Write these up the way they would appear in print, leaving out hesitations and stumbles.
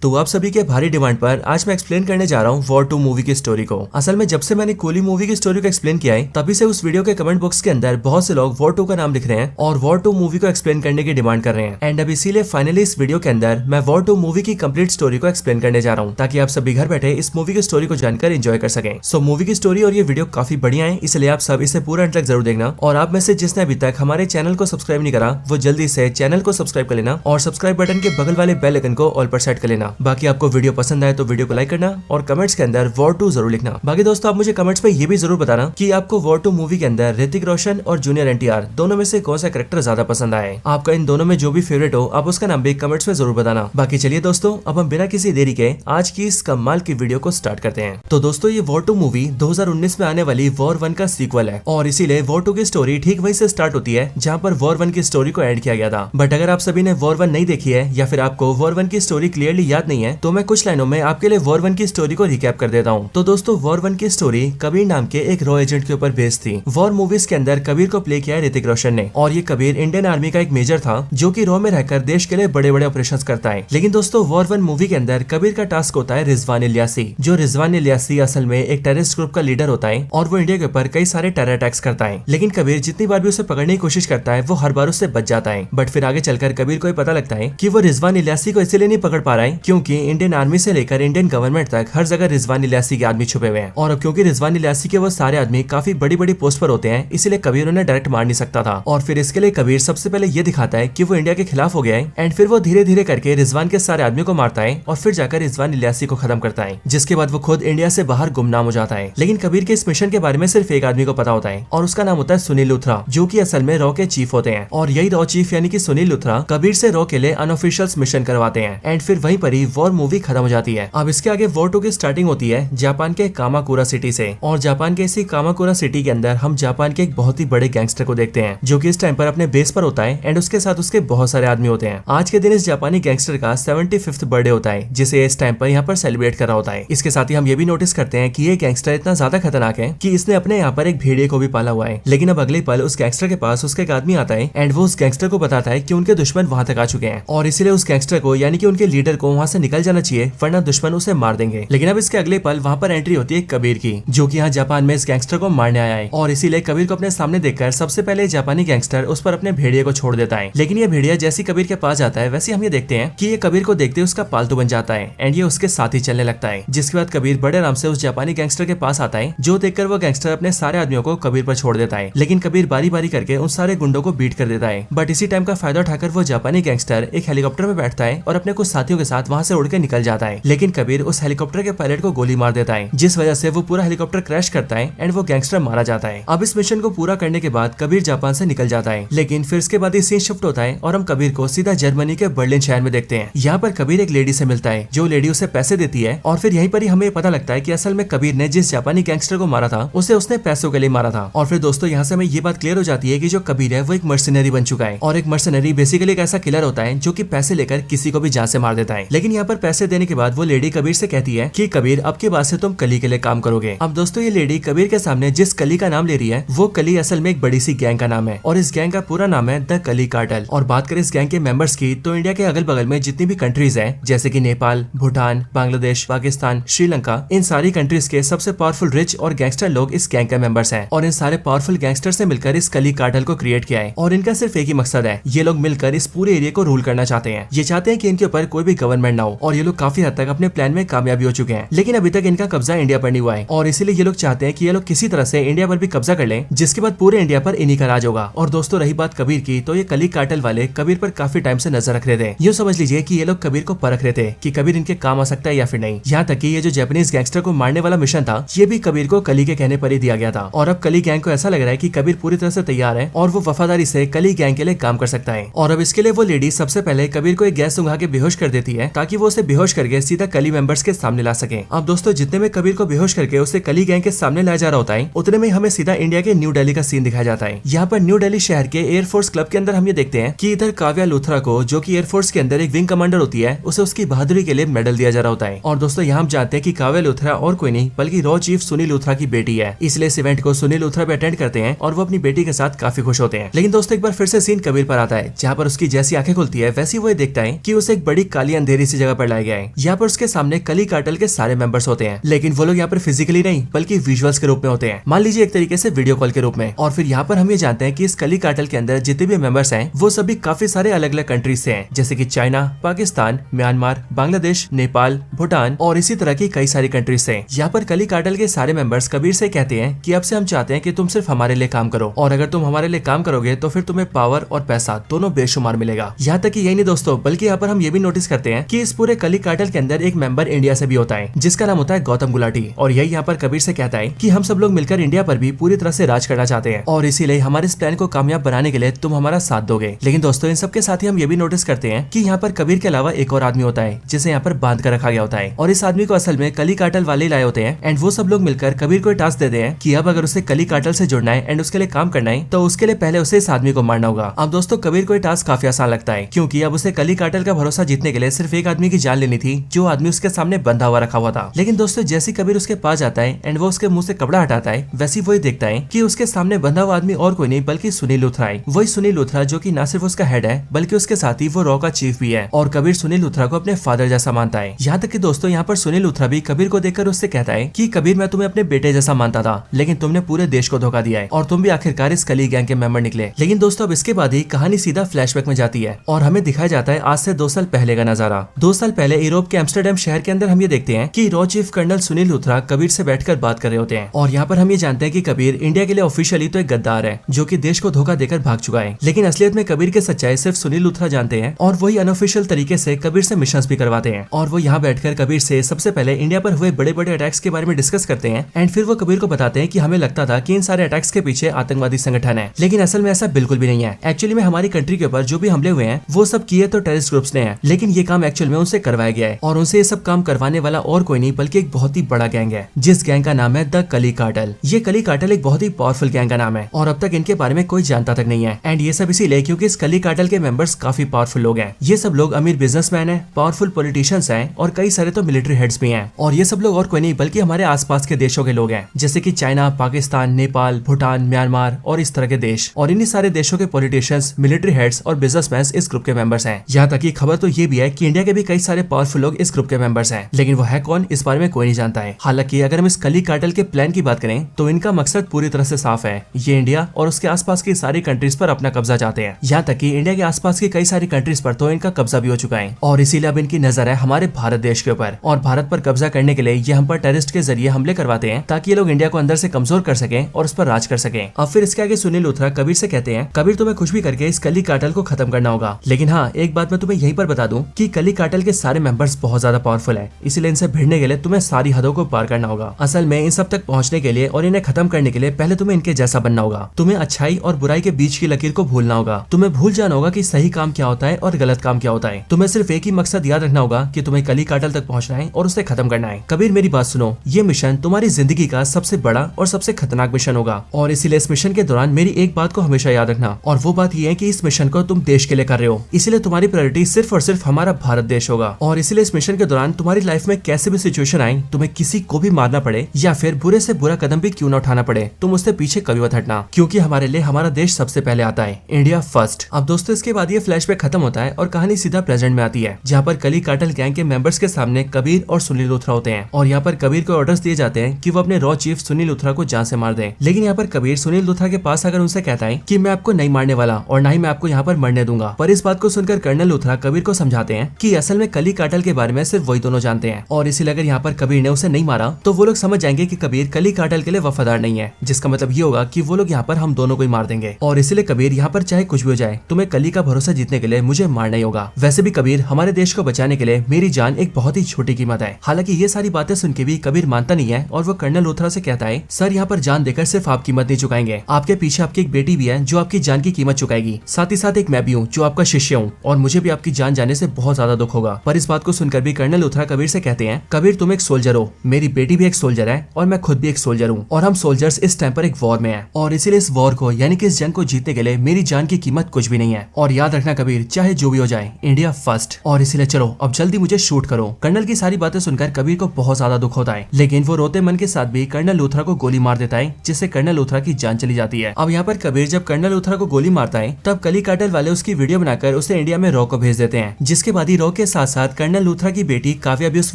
तो आप सभी के भारी डिमांड पर आज मैं एक्सप्लेन करने जा रहा हूँ वॉर 2 मूवी की स्टोरी को। असल में जब से मैंने कूली मूवी की स्टोरी को एक्सप्लेन किया है तभी से उस वीडियो के कमेंट बॉक्स के अंदर बहुत से लोग वॉर 2 का नाम लिख रहे हैं और वॉर 2 मूवी को एक्सप्लेन करने की डिमांड कर रहे हैं। एंड अब इसीलिए फाइनली इस वीडियो के अंदर मैं वॉर 2 मूवी की कंप्लीट स्टोरी को एक्सप्लेन करने जा रहा हूँ ताकि आप सभी घर बैठे इस मूवी की स्टोरी को जानकर एंजॉय कर सकें। सो मूवी की स्टोरी और ये वीडियो काफी बढ़िया है, इसलिए आप सब इसे पूरा अंत तक जरूर देखना। और आप में से जिसने अभी तक हमारे चैनल को सब्सक्राइब नहीं करा वो जल्दी से चैनल को सब्सक्राइब कर लेना और सब्सक्राइब बटन के बगल वाले बेल आइकन को ऑल पर सेट कर लेना। बाकी आपको वीडियो पसंद आए तो वीडियो को लाइक करना और कमेंट्स के अंदर वॉर 2 जरूर लिखना। बाकी दोस्तों आप मुझे कमेंट्स में ये भी जरूर बताना कि आपको वॉर 2 मूवी के अंदर ऋतिक रोशन और जूनियर एनटीआर दोनों में से कौन सा कैरेक्टर ज्यादा पसंद आए। आपका इन दोनों में जो भी फेवरेट हो आप उसका नाम भी कमेंट्स में जरूर बताना। बाकी चलिए दोस्तों अब हम बिना किसी देरी के आज की इस कमाल की वीडियो को स्टार्ट करते हैं। तो दोस्तों ये वॉर 2 मूवी 2019 में आने वाली वॉर 1 का सीक्वल है और इसीलिए वॉर 2 की स्टोरी ठीक वही से स्टार्ट होती है जहाँ पर वॉर 1 की स्टोरी को एड किया गया था। बट अगर आप सभी ने वॉर 1 नहीं देखी है या फिर आपको वॉर 1 की स्टोरी क्लियरली याद नहीं है तो मैं कुछ लाइनों में आपके लिए वॉर 1 की स्टोरी को रिकैप कर देता हूँ। तो दोस्तों वॉर 1 की स्टोरी कबीर नाम के एक रॉ एजेंट के ऊपर बेस्ड थी। वॉर मूवीज के अंदर कबीर को प्ले किया है ऋतिक रोशन ने और ये कबीर इंडियन आर्मी का एक मेजर था जो कि रॉ में रहकर देश के लिए बड़े बड़े ऑपरेशंस करता है। लेकिन दोस्तों वॉर 1 मूवी के अंदर कबीर का टास्क होता है रिजवान इलियासी। जो रिजवान इलियासी असल में एक टेररिस्ट ग्रुप का लीडर होता है और वो इंडिया के ऊपर कई सारे टेरर अटैक्स करता है। लेकिन कबीर जितनी बार भी उसे पकड़ने की कोशिश करता है वो हर बार उससे बच जाता है। बट फिर आगे चलकर कबीर को पता लगता है कि वो रिजवान इलियासी को इसलिए नहीं पकड़ पा रहा है क्योंकि इंडियन आर्मी से लेकर इंडियन गवर्नमेंट तक हर जगह रिजवान इलियासी के आदमी छुपे हुए हैं। और अब क्योंकि रिजवान इलियासी के वो सारे आदमी काफी बड़ी बड़ी पोस्ट पर होते हैं इसलिए कबीर उन्हें डायरेक्ट मार नहीं सकता था। और फिर इसके लिए कबीर सबसे पहले ये दिखाता है कि वो इंडिया के खिलाफ हो गया है एंड फिर वो धीरे धीरे करके रिजवान के सारे आदमी को मारता है और फिर जाकर रिजवान इलियासी को खत्म करता है, जिसके बाद वो खुद इंडिया से बाहर गुमनाम हो जाता है। लेकिन कबीर के इस मिशन के बारे में सिर्फ एक आदमी को पता होता है और उसका नाम होता है सुनील लूथरा जो कि असल में रॉ के चीफ होते हैं। और यही रॉ चीफ यानी कि सुनील लूथरा कबीर से रॉ के लिए अनऑफिशियल्स मिशन करवाते हैं एंड फिर वहीं पर ही वॉर मूवी खत्म हो जाती है। अब इसके आगे वॉर 2 की स्टार्टिंग होती है जापान के कामाकुरा सिटी से और जापान के इसी कामाकुरा सिटी के अंदर हम जापान के एक बहुत ही बड़े गैंगस्टर को देखते हैं जो कि इस टाइम पर अपने बेस पर होता है एंड उसके साथ उसके बहुत सारे आदमी होते हैं। आज के दिन इस जापानी गैंगस्टर का 75th बर्थडे होता है जिसे इस टाइम पर यहाँ पर सेलिब्रेट कर रहा होता है। इसके साथ ही हम ये भी नोटिस करते हैं कि ये गैंगस्टर इतना ज्यादा खतरनाक है कि इसने अपने यहाँ पर एक भेड़िए को भी पाला हुआ है। लेकिन अब अगले पल उस गैंगस्टर के पास उसका एक आदमी आता है एंड वो उस गैंगस्टर को बताता है कि उनके दुश्मन वहां तक आ चुके हैं और इसीलिए उस गैंगस्टर को यानी कि उनके लीडर को वहां से निकल जाना चाहिए वरना दुश्मन उसे मार देंगे। लेकिन अब इसके अगले पल वहां पर एंट्री होती है कबीर की जो कि यहाँ जापान में इस गैंगस्टर को मारने आया है और इसीलिए कबीर को अपने सामने देखकर सबसे पहले जापानी गैंगस्टर उस पर अपने भेड़िए को छोड़ देता है। लेकिन ये भेड़िया जैसी कबीर के पास जाता है वैसे हम ये देखते हैं कि ये कबीर को देखते उसका पालतू बन जाता है एंड ये उसके साथ ही चलने लगता है। जिसके बाद कबीर बड़े आराम से उस जापानी गैंगस्टर के पास आता है जो देखकर वो गैंगस्टर अपने सारे आदमियों को कबीर पर छोड़ देता है। लेकिन कबीर बारी बारी करके उन सारे गुंडों को बीट कर देता है। बट इसी टाइम का फायदा उठाकर वो जापानी गैंगस्टर एक हेलीकॉप्टर में बैठता है और अपने कुछ साथियों के साथ वहां से उड़ के निकल जाता है। लेकिन कबीर उस हेलीकॉप्टर के पायलट को गोली मार देता है जिस वजह से वो पूरा हेलीकॉप्टर क्रैश करता है एंड वो गैंगस्टर मारा जाता है। अब इस मिशन को पूरा करने के बाद कबीर जापान से निकल जाता है। लेकिन फिर इसके बाद सीन शिफ्ट होता है और हम कबीर को सीधा जर्मनी के बर्लिन शहर में देखते हैं। यहाँ पर कबीर एक लेडी से मिलता है जो लेडी उसे पैसे देती है और फिर यहीं पर ही हमें पता लगता है कि असल में कबीर ने जिस जापानी गैंगस्टर को मारा था उसे उसने पैसों के लिए मारा था। और फिर दोस्तों यहाँ से हमें ये बात क्लियर हो जाती है कि जो कबीर है वो एक मर्सिनरी बन चुका है और एक मर्सिनरी बेसिकली एक ऐसा किलर होता है जो कि पैसे लेकर किसी को भी जान से मार देता है। लेकिन यहाँ पर पैसे देने के बाद वो लेडी कबीर से कहती है कि कबीर अब के बाद से तुम कली के लिए काम करोगे। अब दोस्तों ये लेडी कबीर के सामने जिस कली का नाम ले रही है वो कली असल में एक बड़ी सी गैंग का नाम है और इस गैंग का पूरा नाम है द कली कार्टेल। और बात करें इस गैंग के मेंबर्स की तो इंडिया के अगल बगल में जितनी भी कंट्रीज हैं जैसे कि नेपाल, भूटान, बांग्लादेश, पाकिस्तान, श्रीलंका, इन सारी कंट्रीज के सबसे पावरफुल रिच और गैंगस्टर लोग इस गैंग के मेंबर्स हैं और इन सारे पावरफुल गैंगस्टर से मिलकर इस कली कार्टेल को क्रिएट किया है। और इनका सिर्फ एक ही मकसद है, ये लोग मिलकर इस पूरे एरिया को रूल करना चाहते हैं। ये चाहते हैं कि इनके ऊपर कोई भी गवर्नमेंट ना हो और ये लोग काफी हद तक अपने प्लान में कामयाबी हो चुके हैं। लेकिन अभी तक इनका कब्जा इंडिया पर नहीं हुआ है और इसीलिए ये लोग चाहते हैं कि ये लोग किसी तरह से इंडिया पर भी कब्जा कर लें जिसके बाद पूरे इंडिया पर इन्हीं का राज होगा। और दोस्तों रही बात कबीर की तो ये कली कार्टेल वाले कबीर पर काफी टाइम से नजर रख रहे थे। यूँ समझ लीजिए कि ये लोग कबीर को परख रहे थे कि कबीर इनके काम आ सकता है या फिर नहीं। यहाँ तक कि ये जो जापानीज गैंगस्टर को मारने वाला मिशन था ये भी कबीर को कली के कहने पर ही दिया गया था। और अब कली गैंग को ऐसा लग रहा है कि कबीर पूरी तरह से तैयार है और वो वफादारी से कली गैंग के लिए काम कर सकता है। और अब इसके लिए वो लेडी सबसे पहले कबीर को एक गैस सुंघा के बेहोश कर देती है ताकि वो उसे बेहोश करके सीधा कली मेंबर्स के सामने ला सके। अब दोस्तों जितने में कबीर को बेहोश करके उसे कली गैंग के सामने लाया जा रहा होता है उतने में हमें सीधा इंडिया के न्यू दिल्ली का सीन दिखाया जाता है। यहाँ पर न्यू दिल्ली शहर के एयरफोर्स क्लब के अंदर हम ये देखते हैं कि इधर काव्या लूथरा को जो कि एयरफोर्स के अंदर एक विंग कमांडर होती है उसे उसकी बहादुरी के लिए मेडल दिया जा रहा होता है। और दोस्तों यहाँ हम जानते हैं कि काव्या लूथरा और कोई नहीं बल्कि रॉ चीफ सुनील लूथरा की बेटी है, इसलिए इस इवेंट को सुनील लूथरा भी अटेंड करते हैं और वो अपनी बेटी के साथ काफी खुश होते हैं। लेकिन दोस्तों एक बार फिर से सीन कबीर पर आता है जहाँ पर उसकी जैसी आंखें खुलती है वैसी वो देखता है कि उसे एक बड़ी काली अंधेरी सी जगह पर लाया गया है। यहाँ पर उसके सामने कली कार्टेल के सारे मेंबर्स होते हैं, लेकिन वो लोग यहाँ पर फिजिकली नहीं बल्कि विजुअल्स के रूप में होते हैं, मान लीजिए एक तरीके से वीडियो कॉल के रूप में। और फिर यहाँ पर हम ये जानते हैं कि इस कली कार्टेल के अंदर जितने भी मेंबर्स हैं वो सभी काफी सारे अलग अलग कंट्रीज से हैं, जैसे कि चाइना, पाकिस्तान, म्यांमार, बांग्लादेश, नेपाल, भूटान और इसी तरह की कई सारी कंट्रीज से। यहाँ पर कली कार्टेल के सारे मेंबर्स कबीर से कहते हैं कि अब से हम चाहते हैं कि तुम सिर्फ हमारे लिए काम करो, और अगर तुम हमारे लिए काम करोगे तो फिर तुम्हें पावर और पैसा दोनों बेशुमार मिलेगा। यहाँ तक कि यही नहीं दोस्तों, बल्कि यहाँ पर हम ये भी नोटिस करते हैं कि इस पूरे कली कार्टेल के अंदर एक मेंबर इंडिया से भी होता है, जिसका नाम होता है गौतम गुलाटी। और यही यहाँ पर कबीर से कहता है कि हम सब लोग मिलकर इंडिया पर भी पूरी तरह से राज करना चाहते हैं, और इसीलिए हमारे इस प्लान को कामयाब बनाने के लिए तुम हमारा साथ दोगे। लेकिन दोस्तों इन सबके साथ ही हम ये भी नोटिस करते हैं कि यहाँ पर कबीर के अलावा एक और आदमी होता है जिसे यहाँ पर बांध कर रखा गया होता है, और इस आदमी को असल में कली कार्टेल वाले लाए होते हैं। एंड वो सब लोग मिलकर कबीर को टास्क देते हैं कि अब अगर उसे कली कार्टेल से जुड़ना है एंड उसके लिए काम करना है तो उसके लिए पहले उसे इस आदमी को मारना होगा। अब दोस्तों कबीर को ये टास्क काफी आसान लगता है, क्योंकि अब उसे कली कार्टेल का भरोसा जीतने के लिए सिर्फ एक आदमी की जान लेनी थी, जो आदमी उसके सामने बंधा हुआ रखा हुआ था। लेकिन दोस्तों जैसे कबीर उसके पास जाता है एंड वो उसके मुंह से कपड़ा हटाता है, वैसे वही देखता है कि उसके सामने बंधा हुआ आदमी और कोई नहीं बल्कि सुनील लूथरा है। वही सुनील लूथरा जो कि न सिर्फ उसका हेड है बल्कि उसके साथ ही वो रॉ का चीफ भी है, और कबीर सुनील लूथरा को अपने फादर जैसा मानता है। यहाँ तक कि दोस्तों यहाँ पर सुनील लूथरा भी कबीर को देखकर उससे कहता है कि कबीर मैं तुम्हें अपने बेटे जैसा मानता था, लेकिन तुमने पूरे देश को धोखा दिया है और तुम भी आखिरकार इस कली गैंग के मेंबर निकले। लेकिन दोस्तों अब इसके बाद ही कहानी सीधा फ्लैशबैक में जाती है और हमें दिखाया जाता है आज से 2 साल पहले का नजारा। 2 साल पहले यूरोप के एम्स्टर्डम शहर के अंदर हम ये देखते हैं कि रॉ चीफ कर्नल सुनील लूथरा कबीर से बैठकर बात कर रहे होते हैं, और यहाँ पर हम ये जानते हैं कि कबीर इंडिया के लिए ऑफिशियली तो एक गद्दार है जो कि देश को धोखा देकर भाग चुका है, लेकिन असलियत में कबीर की सच्चाई सिर्फ सुनील लूथरा जानते हैं, और वही अनऑफिशियल तरीके से कबीर से मिशंस भी करवाते हैं। और वो यहाँ बैठकर कबीर से सबसे पहले इंडिया पर हुए बड़े बड़े अटैक्स के बारे में डिस्कस करते हैं, एंड फिर वो कबीर को बताते हैं कि हमें लगता था कि इन सारे अटैक्स के पीछे आतंकवादी संगठन है, लेकिन असल में ऐसा बिल्कुल भी नहीं है। एक्चुअली में हमारी कंट्री के ऊपर जो भी हमले हुए हैं वो सब किए तो टेररिस्ट ग्रुप्स ने हैं, लेकिन ये काम एक्चुअल में उनसे करवाया गया है, और उनसे ये सब काम करवाने वाला और कोई नहीं बल्कि एक बहुत ही बड़ा गैंग है, जिस गैंग का नाम है द कली कार्टेल। ये कली कार्टेल एक बहुत ही पावरफुल गैंग का नाम है, और अब तक इनके बारे में कोई जानता तक नहीं है। एंड ये सब इसीलिए क्योंकि इस कली कार्टेल के मेंबर्स काफी पावरफुल लोग हैं। ये सब लोग अमीर बिजनेसमैन हैं, पावरफुल पॉलिटिशियंस हैं, और कई सारे तो मिलिट्री हेड्स भी हैं। और ये सब लोग और कोई नहीं बल्कि हमारे आसपास के देशों के लोग हैं, जैसे कि चाइना, पाकिस्तान, नेपाल, भूटान, म्यांमार और इस तरह के देश। और इन्हीं सारे देशों के पॉलिटिशियंस, मिलिट्री हेड्स और बिजनेसमैन इस ग्रुप के मेंबर्स हैं। यहाँ तक की खबर तो ये भी है कि इंडिया के भी कई सारे पावरफुल लोग इस ग्रुप के मेंबर्स हैं, लेकिन वो है कौन इस बारे में कोई नहीं जानता है। हालांकि अगर हम इस कली कार्टेल के प्लान की बात करें तो इनका मकसद पूरी तरह से साफ है। ये इंडिया और उसके आसपास की सारी कंट्रीज पर अपना कब्जा चाहते हैं। यहाँ तक कि इंडिया के आसपास की कई सारी कंट्रीज पर तो इनका कब्जा भी हो चुका है, और इसीलिए अब इनकी नजर है हमारे भारत देश के ऊपर। और भारत पर कब्जा करने के लिए ये हम पर टेररिस्ट के जरिए हमले करवाते हैं, ताकि ये लोग इंडिया को अंदर से कमजोर कर सके और उस पर राज कर सके। अब फिर इसके आगे सुनील लूथरा कबीर से कहते हैं, कबीर तुम्हें कुछ भी करके इस कली कार्टेल को खत्म करना होगा, लेकिन हाँ एक बात मैं तुम्हें यहीं पर बता दूं कि कली कार्टेल के सारे मेंबर्स बहुत ज्यादा पावरफुल है, इसलिए इनसे भिड़ने के लिए तुम्हें सारी हदों को पार करना होगा। असल में इन सब तक पहुंचने के लिए और इन्हें खत्म करने के लिए पहले तुम्हें इनके जैसा बनना होगा। तुम्हें अच्छाई और बुराई के बीच की लकीर को भूलना होगा। तुम्हें भूल जाना होगा कि सही काम क्या होता है और गलत काम क्या होता है। तुम्हें सिर्फ एक ही मकसद याद रखना होगा कि तुम्हें कली कार्टेल तक पहुंचना है और उसे खत्म करना है। कबीर मेरी बात सुनो, ये मिशन तुम्हारी जिंदगी का सबसे बड़ा और सबसे खतरनाक मिशन होगा, और इसीलिए इस मिशन के दौरान मेरी एक बात को हमेशा याद रखना, और वो बात ये है कि इस मिशन को तुम देश के लिए कर रहे हो, इसलिए तुम्हारी प्रायोरिटी सिर्फ और सिर्फ हमारा भारत देश होगा। और इसीलिए इस मिशन के दौरान तुम्हारी लाइफ में कैसे भी सिचुएशन आए, तुम्हें किसी को भी मारना पड़े या फिर बुरे से बुरा कदम भी क्यों न उठाना पड़े, तुम उससे पीछे कभी मत हटना, क्योंकि हमारे लिए हमारा देश सबसे पहले आता है, इंडिया फर्स्ट। अब दोस्तों इसके बाद ये फ्लैशबैक खत्म होता है और कहानी सीधा प्रेजेंट में आती है, जहाँ पर कली कार्टेल गैंग के मेंबर्स के सामने कबीर और सुनील लूथरा होते हैं, और यहाँ पर कबीर को ऑर्डर्स दिए जाते हैं कि वो अपने रॉ चीफ सुनील लूथरा को जान से मार दें। लेकिन यहाँ पर कबीर सुनील लूथरा के पास आकर उनसे कहता है कि मैं आपको नहीं मारने वाला और ना ही मैं आपको यहाँ पर मरने दूंगा। पर इस बात को सुनकर कर्नल लूथरा कबीर को समझाते हैं कि असल में कली कार्टेल के बारे में सिर्फ वही दोनों जानते हैं, और इसीलिए अगर यहाँ पर कबीर ने उसे नहीं मारा तो वो लोग समझ जाएंगे कि कबीर कली कार्टेल के लिए वफादार नहीं है, जिसका मतलब ये होगा कि वो लोग यहाँ पर हम दोनों को ही मार देंगे। और इसीलिए कबीर यहाँ पर चाहे कुछ भी हो जाए, तुम्हें कली का भरोसा जीतने के लिए मुझे मारना ही होगा। वैसे भी कबीर हमारे देश को बचाने के लिए मेरी जान एक बहुत ही छोटी कीमत है। हालांकि ये सारी बातें सुन के भी कबीर मानता नहीं है, और वो कर्नल लूथरा से कहता है, सर यहाँ पर जान देकर सिर्फ आप कीमत नहीं चुकाएंगे, आपके पीछे आपकी एक बेटी भी है जो आपकी जान की कीमत चुकाएगी, साथ ही साथ एक मैं भी हूँ जो आपका शिष्य हूँ, और मुझे भी आपकी जान जाने से बहुत ज्यादा दुख होगा। पर इस बात को सुनकर भी कर्नल लूथरा कबीर से कहते हैं, कबीर तुम एक सोल्जर हो, मेरी बेटी भी एक सोल्जर है, और मैं खुद भी एक सोल्जर हूँ, और हम सोल्जर्स इस टाइम पर एक वॉर में हैं, और इसीलिए इस वॉर को यानी कि इस जंग को जीतने के लिए मेरी जान की कीमत कुछ भी नहीं है। और याद रखना कबीर, चाहे जो भी हो जाए, इंडिया फर्स्ट। और इसीलिए चलो अब जल्दी मुझे शूट करो। कर्नल की सारी बातें सुनकर कबीर को बहुत ज्यादा दुख होता है, लेकिन वो रोते मन के साथ भी कर्नल लूथरा को गोली मार देता है, जिससे कर्नल लूथरा की जान चली जाती है। अब यहाँ पर कबीर जब कर्नल लूथरा को गोली मारता है, तब कली कार्टेल वाले उसकी वीडियो बनाकर उसे इंडिया में रॉ को भेज देते हैं, जिसके बाद ही रॉ के साथ साथ कर्नल लूथरा की बेटी काव्या भी उस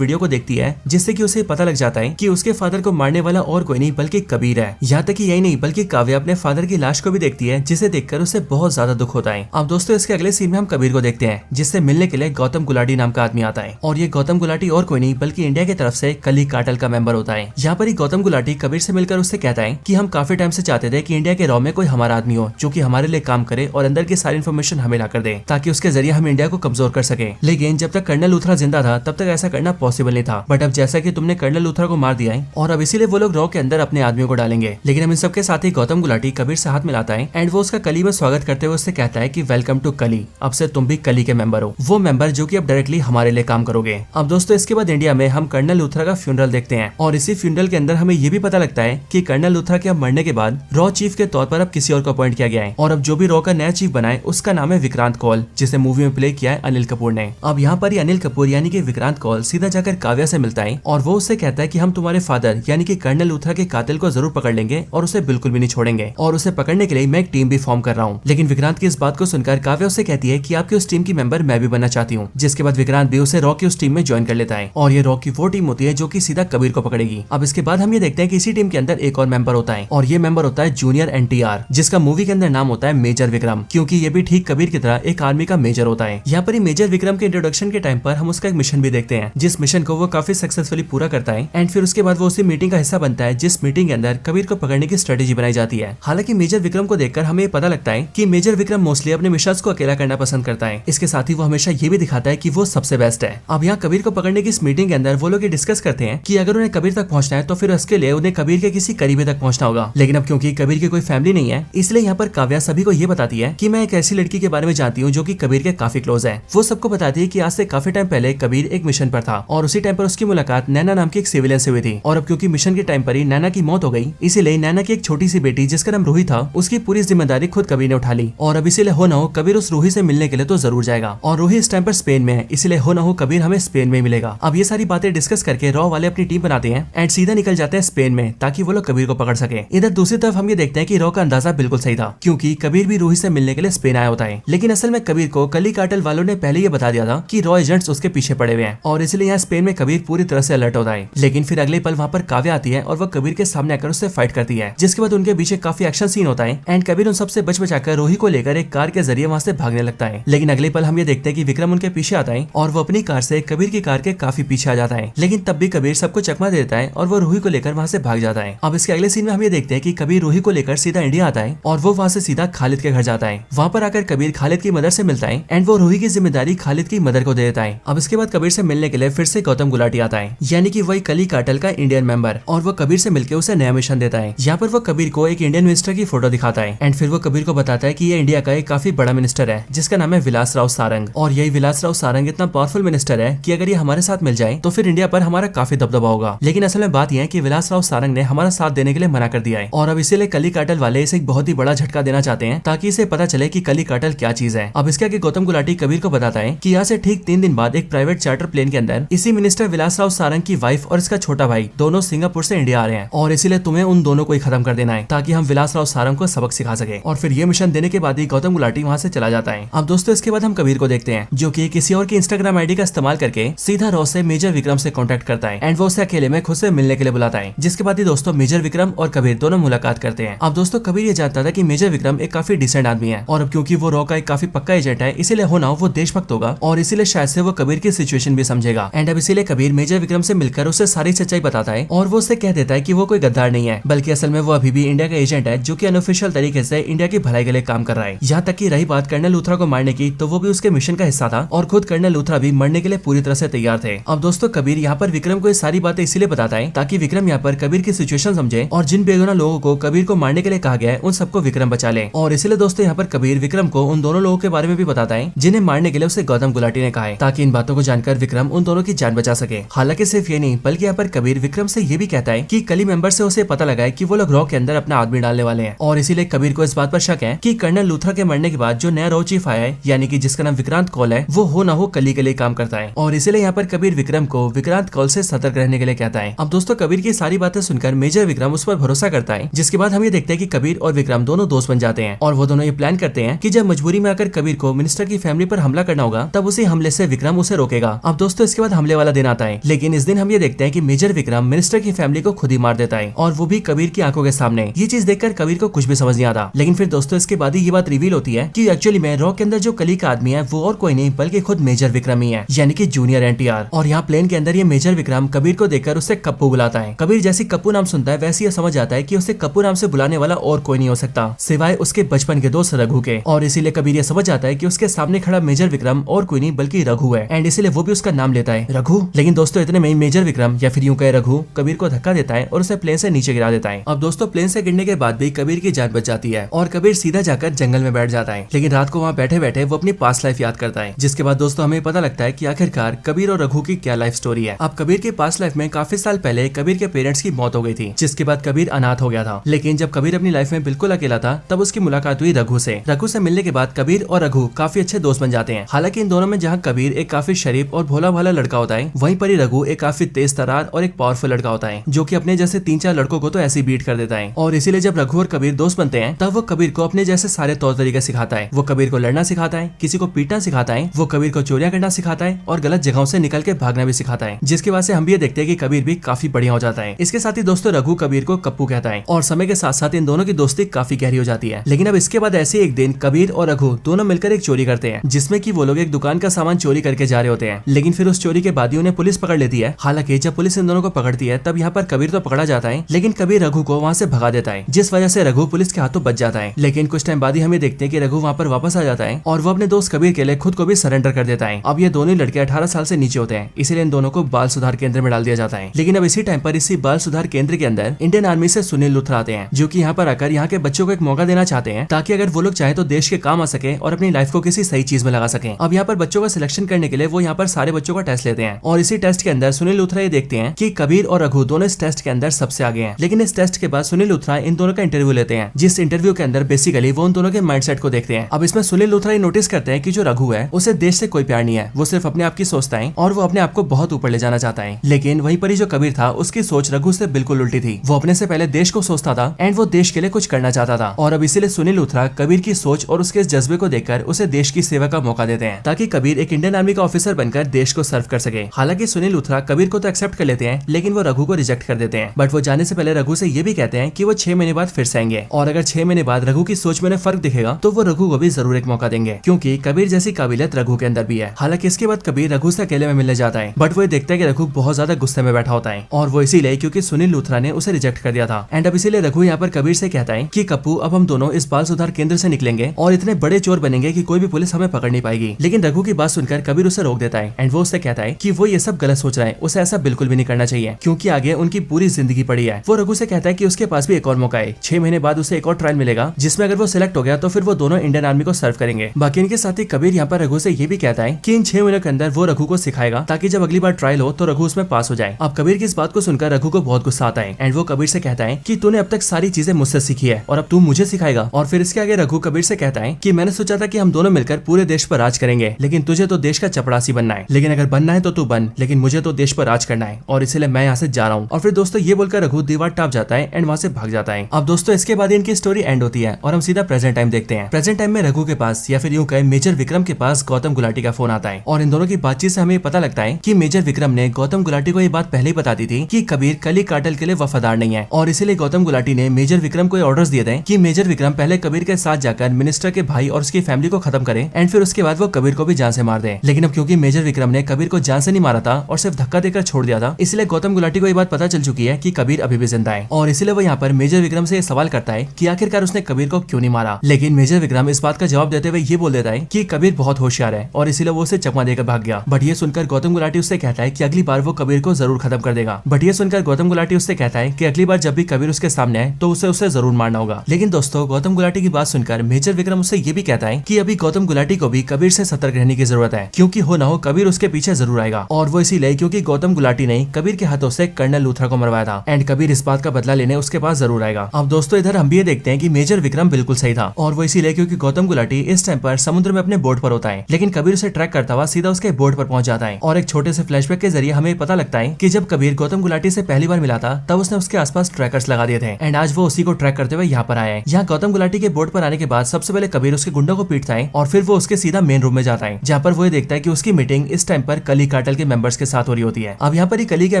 वीडियो को देखती है, जिससे कि उसे पता लग जाता है कि उसके फादर को मारने वाला और कोई नहीं बल्कि कबीर है। यहाँ तक कि यही नहीं बल्कि काव्या अपने फादर की लाश को भी देखती है, जिसे देखकर उसे बहुत ज्यादा दुख होता है। अब दोस्तों इसके अगले सीन में हम कबीर को देखते हैं, जिससे मिलने के लिए गौतम गुलाटी नाम का आदमी आता है और ये गौतम गुलाटी और कोई नहीं बल्कि इंडिया की तरफ से कली कार्टेल का मेंबर होता है। यहाँ पर ही गौतम गुलाटी कबीर से मिलकर उससे कहता है कि हम काफी टाइम से चाहते थे कि इंडिया के रॉ में कोई हमारा आदमी हो जो कि हमारे लिए काम करे और अंदर की सारी इन्फॉर्मेशन हमें ला कर दे, ताकि उसके जरिए हम इंडिया को कमजोर कर सके। लेकिन जब तक कर्नल लूथरा जिंदा था तब तक ऐसा करना पॉसिबल नहीं था। बट अब जैसा कि तुमने कर्नल लूथरा को मार दिया है और अब इसीलिए वो लोग रॉ के अंदर अपने आदमियों को डालेंगे। लेकिन हम इन सबके साथ ही गौतम गुलाटी कबीर से हाथ मिलाता है एंड वो उसका कली में स्वागत करते हुए उससे कहता है कि वेलकम टू कली, अब से तुम भी कली के मेंबर हो, वो मेंबर जो कि अब डायरेक्टली हमारे लिए काम करोगे। अब दोस्तों इसके बाद इंडिया में हम कर्नल लूथरा का फ्यूनरल देखते हैं और इसी फ्यूनरल के अंदर हमें ये भी पता लगता है कि कर्नल लूथरा के अब मरने के बाद रॉ चीफ के तौर पर अब किसी और को अपॉइंट किया गया है और अब जो भी रॉ का नया चीफ बना है उसका नाम है विक्रांत कौल, जिसे मूवी में प्ले किया है अनिल कपूर ने। अब यहाँ पर ही अनिल कपूर यानी कि विक्रांत कौल सीधा जाकर काव्या से मिलता है और वो उससे कहता है कि हम तुम्हारे फादर यानी कि कर्नल लूथरा के कातिल को जरूर पकड़ लेंगे और उसे बिल्कुल भी नहीं छोड़ेंगे और उसे पकड़ने के लिए मैं एक टीम भी फॉर्म कर रहा हूँ। लेकिन विक्रांत की इस बात को सुनकर काव्या उससे कहती है कि आपकी उस टीम की मेंबर मैं भी बनना चाहती हूँ, जिसके बाद विक्रांत भी उसे रॉ की उस टीम में ज्वाइन कर लेता है और ये रॉ की वो टीम होती है जो कि सीधा कबीर को पकड़ेगी। अब इसके बाद हम ये देखते हैं कि इसी टीम के अंदर एक और मेंबर होता है और ये मेंबर होता है जूनियर NTR, जिसका मूवी के अंदर नाम होता है मेजर विक्रम, क्योंकि ये भी ठीक कबीर की तरह एक आर्मी का मेजर होता है। यहाँ पर ही मेजर विक्रम के इंट्रोडक्शन के टाइम पर हम उसका एक मिशन भी देखते हैं, जिस मिशन को वो काफी सक्सेसफुली पूरा करता है एंड फिर उसके बाद वो उसी मीटिंग का हिस्सा बनता है जिस मीटिंग के अंदर कबीर को पकड़ने की स्ट्रेटेजी बनाई जाती है। हालांकि मेजर विक्रम को देखकर हमें पता लगता है कि मेजर विक्रम मोस्टली अपने मिशंस को अकेला करना पसंद करता है। इसके साथ ही वो हमेशा ये भी दिखाता है कि वो सबसे बेस्ट है। अब यहाँ कबीर को पकड़ने की इस मीटिंग के अंदर वो लोग ये डिस्कस करते हैं कि अगर उन्हें कबीर तक पहुंचना है तो फिर उसके लिए उन्हें कबीर के किसी करीबी तक पहुंचना होगा। लेकिन अब क्योंकि कबीर की कोई फैमिली नहीं है, इसलिए यहाँ पर काव्या सभी को ये बताती है कि मैं एक ऐसी लड़की के बारे में जानती हूँ जो कि कबीर के काफी क्लोज है। वो सबको बताती है कि आज से काफी टाइम पहले कबीर एक मिशन पर था और उसी टाइम पर उसकी मुलाकात नैना नाम की एक सिविलियन से हुई थी और अब क्योंकि मिशन के टाइम पर ही नैना की मौत हो गई, इसीलिए नैना की एक छोटी सी बेटी जिसका नाम रूही था उसकी पूरी जिम्मेदारी खुद कबीर ने उठा ली और अब इसीलिए हो ना हो कबीर उस रूही से मिलने के लिए तो जरूर जाएगा और रूही इस टाइम पर स्पेन में है, इसलिए हो ना हो कबीर हमें स्पेन में मिलेगा। अब ये सारी बातें डिस्कस करके रॉ वाले अपनी टीम बनाते हैं एंड सीधा निकल जाते हैं स्पेन में ताकि वो लोग कबीर को पकड़ सके। इधर दूसरी तरफ हम ये देखते हैं कि रॉ का अंदाजा बिल्कुल सही था, क्योंकि कबीर भी रूही से मिलने के लिए स्पेन आया होता है। लेकिन असल में कबीर को कली कार्टेल वालों ने पहले ये बता दिया था कि रॉ एजेंट्स उसके पीछे पड़े हुए हैं और इसलिए यहाँ स्पेन में कबीर पूरी तरह से अलर्ट होता है। लेकिन फिर अगले पल वहाँ पर काव्या आती है और वो कबीर के सामने आकर उससे फाइट करती है, जिसके बाद उनके पीछे काफी एक्शन सीन होता है एंड कबीर उन सबसे बच बचाकर रूही को लेकर एक कार के जरिए वहाँ से भागने लगता है। लेकिन अगले पल हम ये देखते हैं कि विक्रम उनके पीछे आता है और वो अपनी कार से कबीर की कार के काफी पीछे आ जाता है। लेकिन तब भी कबीर सबको चकमा दे देता है और वो रूही को लेकर वहाँ से भाग जाता है। अब इसके अगले सीन में हम ये देखते हैं कि कबीर रूही को लेकर सीधा इंडिया आता है और वो वहाँ से सीधा खालिद के घर जाता है। वहाँ पर आकर कबीर खालिद की मदर से मिलता है एंड वो रूही की जिम्मेदारी खालिद की मदर को दे देता है। अब इसके बाद कबीर से मिलने के लिए फिर से गौतम गुलाटी आता है, यानी कि वही कली कार्टेल का इंडियन मेंबर, और वो कबीर से मिलकर उसे नया मिशन देता है। यहाँ पर वो कबीर को एक इंडियन मिनिस्टर की फोटो दिखाता है एंड फिर वो कबीर को बताता है कि ये इंडिया का एक काफी बड़ा मिनिस्टर है जिसका नाम है विलास राव सारंग, और यही विलास राव सारंग इतना पावरफुल मिनिस्टर है कि अगर ये हमारे साथ मिल जाए तो फिर इंडिया पर हमारा काफी दबदबा होगा। लेकिन असल में बात यह है कि विलास राव सारंग ने हमारा साथ देने के लिए मना कर दिया है और अब इसीलिए कली कार्टेल वाले इसे एक बहुत ही बड़ा झटका देना चाहते हैं ताकि इसे पता चले कि कली कार्टेल क्या चीज है। अब इसके आगे गौतम गुलाटी कबीर को बताता है कि यहाँ से ठीक 3 दिन बाद एक प्राइवेट चार्टर प्लेन के अंदर इसी मिनिस्टर विलास राव सारंग की वाइफ और इसका छोटा भाई दोनों सिंगापुर से इंडिया आ रहे हैं और इसीलिए तुम्हें उन दोनों को ही खत्म कर देना है ताकि हम विलास राव सारंग को सबक सिखा सके। और फिर ये मिशन देने के बाद ही गौतम गुलाटी वहाँ से चला जाता है। अब दोस्तों इसके बाद हम कबीर को देखते हैं जो कि किसी और की इंस्टाग्राम आईडी का इस्तेमाल करके सीधा रॉ से मेजर विक्रम से कॉन्टेक्ट करता है एंड वो उसे अकेले में खुद से मिलने के लिए बुलाता है, जिसके बाद ही दोस्तों मेजर विक्रम और कबीर दोनों मुलाकात करते हैं। अब दोस्तों कबीर ये जानता था कि मेजर विक्रम एक काफी डिसेंट आदमी है और अब क्योंकि वो रॉ का एक काफी पक्का एजेंट है इसीलिए होना वो देशभक्त होगा और इसीलिए शायद से वो कबीर की सिचुएशन भी समझेगा एंड अब इसीलिए कबीर मेजर विक्रम से मिलकर उसे सारी सच्चाई बताता है और वो उससे कह देता है कि वो कोई गद्दार नहीं है बल्कि असल में वो अभी भी इंडिया का एजेंट है जो कि अनऑफिशियल तरीके से इंडिया की भलाई के लिए काम कर रहा है। यहाँ तक कि रही बात कर्नल लूथरा को मारने की तो वो भी उसके मिशन का हिस्सा था और खुद कर्नल लूथरा भी मरने के लिए पूरी तरह से तैयार थे। अब दोस्तों कबीर यहाँ पर विक्रम को ये सारी बातें इसीलिए बताता है ताकि विक्रम यहाँ पर कबीर की सिचुएशन समझे और जिन बेगुनाह लोगों को कबीर को मारने के लिए कहा गया है उन सबको विक्रम बचा ले। और इसीलिए दोस्तों यहाँ पर कबीर विक्रम को उन दोनों लोगों के बारे में भी बताता है जिन्हें मारने के लिए उसे गौतम गुलाटी ने कहा है ताकि इन बातों को जानकर विक्रम उन दोनों की जान बचा सके। हालांकि सिर्फ ये नहीं बल्कि यहाँ पर कबीर विक्रम से ये भी कहता है कि कली मेंबर से उसे पता लगा है कि वो लोग रॉ के अंदर अपना आदमी डालने वाले हैं और इसीलिए कबीर को इस बात पर शक है कि कर्नल लूथरा के मरने के बाद जो नया रॉ चीफ आया है यानी कि जिसका नाम विक्रांत कौल है वो हो ना हो कली के लिए काम करता है और इसीलिए यहाँ पर कबीर विक्रम को विक्रांत कौल से सतर्क रहने के लिए कहता है। अब दोस्तों कबीर की सारी बातें सुनकर मेजर विक्रम उस पर भरोसा करता है, जिसके बाद हम ये देखते हैं कि कबीर और विक्रम दोनों दोस्त बन जाते हैं और वो दोनों ये प्लान करते हैं कि जब मजबूरी में आकर कबीर को मिनिस्टर की फैमिली पर हमला करना होगा तब उसे हमले से विक्रम उसे रोकेगा। अब दोस्तों इसके बाद हमले वाला दिन आता है, लेकिन इस दिन हम ये देखते हैं कि मेजर विक्रम मिनिस्टर की फैमिली को खुद ही मार देता है, और वो भी कबीर की आंखों के सामने। ये चीज देखकर कबीर को कुछ भी समझ नहीं आता। लेकिन फिर दोस्तों इसके बाद ही ये बात रिवील होती है कि एक्चुअली में रॉ के अंदर जो कली का आदमी है वो और कोई नहीं बल्कि खुद मेजर विक्रम ही है, यानी कि जूनियर एनटीआर। और यहाँ प्लेन के अंदर ये मेजर विक्रम कबीर को देखकर उससे कप्पू बुलाता है। कबीर जैसी कप्पू नाम सुनता है वैसे ये समझ जाता है कि उसे कप्पू नाम से बुलाने वाला और कोई नहीं हो सकता सिवाय उसके बचपन के दोस्त रघु के। और इसीलिए कबीर ये समझ जाता है कि उसके सामने खड़ा मेजर विक्रम और कोई नहीं बल्कि रघु है, एंड इसीलिए वो भी उसका नाम लेता है रघु। लेकिन दोस्तों इतने में मेजर विक्रम या फिर यूं कहे रघु कबीर को धक्का देता है और उसे प्लेन से नीचे गिरा देता है। अब दोस्तों प्लेन से गिरने के बाद भी कबीर की जान बच जाती है और कबीर सीधा जाकर जंगल में बैठ जाता है। लेकिन रात को वहाँ बैठे बैठे वो अपनी पास्ट लाइफ याद करता है, जिसके बाद दोस्तों हमें पता लगता है कि आखिरकार कबीर और रघु की क्या लाइफ स्टोरी है। अब कबीर की पास्ट लाइफ में काफी साल पहले कबीर के पेरेंट्स की मौत हो गई थी, जिसके बाद कबीर अनाथ हो गया था। लेकिन जब कबीर अपनी लाइफ में बिल्कुल अकेला था तब उसकी मुलाकात हुई रघु से। रघु से मिलने के बाद कबीर और रघु काफी अच्छे दोस्त बन जाते हैं। हालांकि इन दोनों में जहाँ कबीर एक काफी शरीफ और भोला भाला लड़का होता है, वहीं पर ही रघु एक काफी तेज तरार और एक पावरफुल लड़का होता है, जो कि अपने जैसे 3-4 लड़कों को तो ऐसे बीट कर देता है। और इसीलिए जब रघु और कबीर दोस्त बनते हैं तब वो कबीर को अपने जैसे सारे तौर तरीके सिखाता है। वो कबीर को लड़ना सिखाता है, किसी को पीटना सिखाता है, वो कबीर को चोरियां करना सिखाता है और गलत जगहों से निकल के भागना भी सिखाता है, जिसकी वजह से हम भी ये देखते हैं कि कबीर भी काफी बढ़िया हो जाता है। इसके साथ ही दोस्तों रघु कबीर को कप्पू कहता है और समय के साथ साथ इन दोनों की दोस्ती काफी गहरी हो जाती है। लेकिन अब इसके बाद ऐसे एक दिन कबीर और रघु दोनों मिलकर एक चोरी करते हैं, जिसमें कि वो लोग एक दुकान का सामान चोरी करके जा रहे होते हैं। लेकिन फिर उस चोरी के बाद ही उन्हें पुलिस पकड़ लेती है। हालांकि जब पुलिस इन दोनों को पकड़ती है तब यहाँ पर कबीर तो पकड़ा जाता है, लेकिन कबीर रघु को वहाँ से भगा देता है, जिस वजह से रघु पुलिस के हाथों बच जाता है। लेकिन कुछ टाइम बाद ही हमें देखते हैं कि रघु वहाँ पर वापस आ जाता है और वो अपने दोस्त कबीर के लिए खुद को भी सरेंडर कर देता है। अब ये दोनों लड़के 18 साल से नीचे होते हैं, इसीलिए इन दोनों को बाल सुधार केंद्र में डाल दिया जाता है। लेकिन अब इसी टाइम पर इसी बाल सुधार केंद्र के अंदर इंडियन आर्मी से सुनील लूथरा आते हैं, जो कि यहाँ पर आकर यहाँ के बच्चों को एक मौका देना चाहते हैं, ताकि अगर वो लोग चाहे तो देश के काम आ सके और अपनी लाइफ को किसी सही चीज में लगा सके। अब यहाँ पर बच्चों का सिलेक्शन करने के लिए वो यहाँ पर सारे बच्चों का टेस्ट लेते हैं, और इसी टेस्ट के अंदर सुनील लूथरा ये देखते हैं कि कबीर और रघु दोनों इस टेस्ट के अंदर सबसे आगे हैं। लेकिन इस टेस्ट के बाद सुनील लूथरा इन दोनों का इंटरव्यू लेते हैं, जिस इंटरव्यू के अंदर बेसिकली वो उन दोनों के माइंडसेट को देखते हैं। अब इसमें सुनील लूथरा ये नोटिस करते हैं कि जो रघु है उसे देश से कोई प्यार नहीं है, वो सिर्फ अपने आप की सोचता है और वो अपने आप को बहुत ऊपर ले जाना चाहता है। लेकिन वहीं पर ही जो कबीर था उसकी सोच रघु से बिल्कुल उल्टी थी। वो अपने से पहले देश को सोचता था एंड वो देश के लिए कुछ करना चाहता था, और अब इसीलिए सुनील लूथरा कबीर की सोच और उसके इस जज्बे को देखकर उसे देश की सेवा का मौका देते हैं, ताकि कबीर एक इंडियन आर्मी का ऑफिसर बनकर देश को सर्व कर सके। हालांकि सुनील लूथरा कबीर को तो एक्सेप्ट कर लेते हैं, लेकिन वो रघु को रिजेक्ट कर देते हैं। बट वो जाने से पहले रघु से ये भी कहते हैं कि वो 6 महीने बाद फिर से आएंगे, और अगर 6 महीने बाद रघु की सोच में उन्हें फर्क दिखेगा तो वो रघु को भी जरूर एक मौका देंगे, क्योंकि कबीर जैसी काबिलियत रघु के अंदर भी है। हालांकि इसके बाद कबीर रघु से अकेले में मिलने जाता है, बट वो ये देखता है कि रघु बहुत ज्यादा गुस्से में बैठा होता है, और वो इसीलिए क्योंकि सुनील लूथरा ने उसे रिजेक्ट कर दिया था। एंड अब इसीलिए रघु यहाँ पर कबीर से कहता है कि कप्पू अब हम दोनों इस बाल सुधार केंद्र से निकलेंगे और इतने बड़े चोर बनेंगे कि कोई भी पुलिस हमें पकड़ नहीं पाएगी। लेकिन रघु की बात सुनकर कबीर उसे रोक देता है, एंड वो उससे कहता है कि वो ये सब गलत सोच रहा है, उसे ऐसा बिल्कुल भी नहीं करना चाहिए, क्योंकि आगे उनकी पूरी जिंदगी पड़ी है। वो रघु से कहता है कि उसके पास भी एक और मौका है, 6 महीने बाद उसे एक और ट्रायल मिलेगा, जिसमें अगर वो सिलेक्ट हो गया तो फिर वो दोनों इंडियन आर्मी को सर्व करेंगे। बाकी इनके साथ ही कबीर यहाँ पर रघु से ये भी कहता है कि इन 6 महीनों के अंदर वो रघु को सिखाएगा, ताकि जब अगली बार ट्रायल हो तो रघु उसमें पास हो जाए। अब कबीर की इस बात को सुनकर रघु को बहुत गुस्सा आता है, एंड वो कबीर से कहता है कि तूने अब तक सारी चीजें मुझसे सीखी है और अब तू मुझे सिखाएगा। और फिर इसके आगे रघु कबीर से कहता है कि मैंने सोचा था कि हम दोनों मिलकर पूरे देश पर राज करेंगे, लेकिन तुझे तो देश का चपरासी बनना है। लेकिन अगर बनना है तो तू बन, लेकिन मुझे तो देश पर राज करना है, और इसलिए मैं यहाँ से जा रहा हूँ। और फिर दोस्तों ये बोलकर रघु दीवार टाप जाता है एंड वहाँ से भाग जाता है। अब दोस्तों इसके बाद इनकी स्टोरी एंड होती है और हम सीधा प्रेजेंट टाइम देखते हैं। प्रेजेंट टाइम में रघु के पास या फिर यूं कहे मेजर विक्रम के पास गौतम गुलाटी का फोन आता है, और इन दोनों की बातचीत से हमें पता लगता है कि मेजर विक्रम ने गौतम गुलाटी को ये बात पहले ही बता दी थी कि कबीर कली कार्टेल के लिए वफादार नहीं है, और इसीलिए गौतम गुलाटी ने मेजर विक्रम को ऑर्डर्स दिए थे कि मेजर विक्रम पहले कबीर के साथ जाकर मिनिस्टर के भाई और उसकी फैमिली को खत्म करे एंड फिर उसके बाद वो कबीर को भी जान से मार दे। लेकिन अब क्योंकि मेजर विक्रम ने कबीर को जान से नहीं मारा था और सिर्फ धक्का देकर छोड़ दिया था, इसलिए गौतम गुलाटी को ये बात पता चल चुकी है कि कबीर अभी भी जिंदा है, और इसलिए वो यहाँ पर मेजर विक्रम से ये सवाल करता है कि आखिरकार उसने कबीर को क्यों नहीं मारा। लेकिन मेजर विक्रम इस बात का जवाब देते हुए ये बोल देता है कि कबीर बहुत होशियार है और इसीलिए वो उसे चकमा देकर भाग गया। बट ये सुनकर गौतम गुलाटी उससे कहता है कि अगली बार वो कबीर को जरूर खत्म कर देगा। बट ये सुनकर गौतम गुलाटी उससे कहता है कि अगली बार जब भी कबीर उसके सामने आए तो उसे जरूर मारना होगा। लेकिन दोस्तों गौतम गुलाटी की बात सुनकर मेजर विक्रम उससे ये भी कहता है कि अभी गौतम गुलाटी को भी कबीर से सतर्क रहने की जरूरत है, क्योंकि हो ना हो कबीर उसके पीछे जरूर आएगा। और वो इसीलिए क्योंकि गौतम गुलाटी ने कबीर के हाथों से कर्नल लूथरा को मरवाया था एंड कबीर इस बात का बदला लेने उसके पास जरूर आएगा। अब दोस्तों इधर हम भी ये देखते हैं कि मेजर विक्रम बिल्कुल सही था, और वो इसीलिए क्योंकि गौतम गुलाटी इस टाइम पर समुद्र में अपने बोट पर होता है, लेकिन कबीर उसे ट्रैक करता हुआ सीधा उसके बोट पर पहुंच जाता है। और एक छोटे से फ्लैशबैक के जरिए हमें पता लगता है कि जब कबीर गौतम गुलाटी से पहली बार मिला था तब उसने उसके आसपास ट्रैकर्स लगा दिए थे, एंड आज वो उसी को ट्रैक करते हुए यहाँ पर आया है। यहाँ गौतम गुलाटी के बोट पर आने के बाद सबसे पहले कबीर उसके गुंडों को पीटता है और फिर वो उसके सीधा मेन रूम में जाता है, जहाँ जहाँ पर वो ये देखता है कि उसकी मीटिंग इस टाइम पर कली कार्टेल के मेंबर्स के साथ हो रही होती है। अब यहाँ पर ही कली के